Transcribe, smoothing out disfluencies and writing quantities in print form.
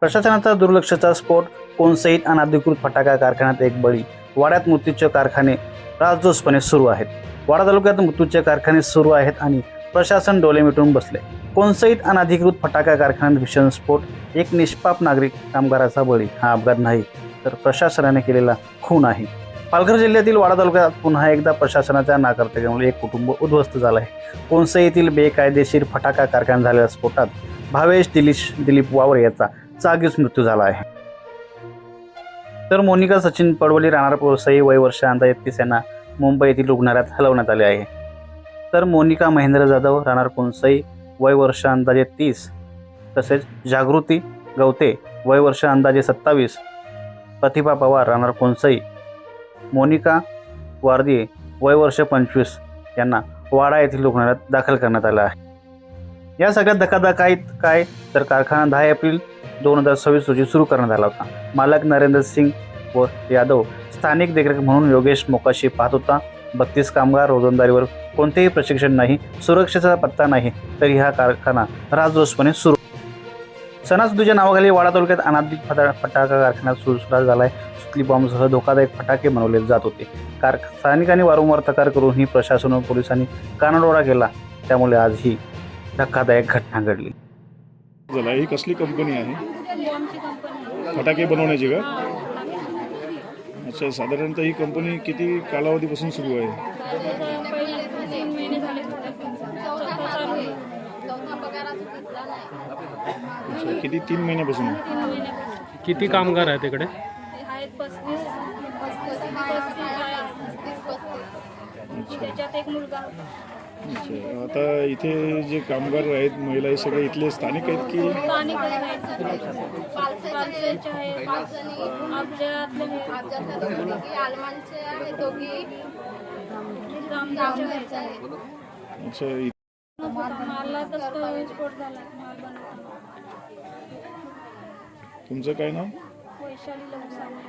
प्रशासनाचा दुर्लक्षाचा स्फोट, कोणसहित अनधिकृत फटाका कारखान्यात एक बळी. वाड्यात मृत्यूचे कारखाने राजरोसपणे सुरू आहेत. वाडा तालुक्यात मृत्यूचे कारखाने सुरू आहेत आणि प्रशासन डोळे मिटून बसले. कोणसहित अनधिकृत फटाका कारखान्यात भीषण स्फोट, एक निष्पाप नागरिक कामगाराचा बळी. हा अपघात नाही तर प्रशासनाने केलेला खून आहे. पालघर जिल्ह्यातील वाडा तालुक्यात पुन्हा एकदा प्रशासनाच्या नाकर्तव्यामुळे एक कुटुंब उद्ध्वस्त झालं आहे. कोणसई येथील बेकायदेशीर फटाका कारखान्यात झालेल्या स्फोटात भावेश दिलीप वावरे याचा जागीच मृत्यू झाला आहे. तर मोनिका सचिन पडवली राहणार कोणसई, वय वर्ष अंदाजे 30 यांना मुंबई येथील रुग्णालयात हलवण्यात आले आहे. तर मोनिका महेंद्र जाधव राहणार कोणसई, वय वर्ष अंदाजे 30, तसेच जागृती गवते, वय वर्ष अंदाजे 27, प्रतिभा पवार राहणार कोणसई, मोनिका वारदी, वय वर्ष 25 यांना वाडा येथील रुग्णालयात दाखल करण्यात आलं आहे. या सगळ्यात धक्कादायक काय तर कारखाना 10 एप्रिल 2026 रोजी सुरू करण्यात आला होता. मालक नरेंद्र सिंग व यादव स्थानिक देखरेख म्हणून योगेश मोकाशी पाहत होता. 32 कामगार रोजंदारीवर, कोणतेही प्रशिक्षण नाही, सुरक्षेचा पत्ता नाही, तरी हा कारखाना राजरोसपणे सुरू. सणासुदीच्या नावाखाली वाडा तालुक्यात अनधिकृत फटाका कारखान्यात सुरू झाला आहे. सुतली बॉम्बसह धोकादायक फटाके बनवले जात होते. स्थानिकांनी वारंवार तक्रार करूनही प्रशासन व पोलिसांनी कानाडोळा केला. त्यामुळे आज ही धक्कादायक घटना घडली. ही कसली कंपनी आहे? फटाके बनवण्याची का? अच्छा, साधारणतः ही कंपनी किती कालावधीपासून सुरू आहे? अच्छा, किती 3 महिन्यापासून? किती कामगार आहेत तिकडे? त्याच्यात एक मुलगा. अच्छा, आता इथे जे कामगार आहेत, महिला, हे सगळे इथले स्थानिक आहेत की? स्थानिक आहेत. पालघरचे आहेत, अच्छा, मारला तर स्फोट झाला. तुमचं काय नाव? वैशाली लवसाने.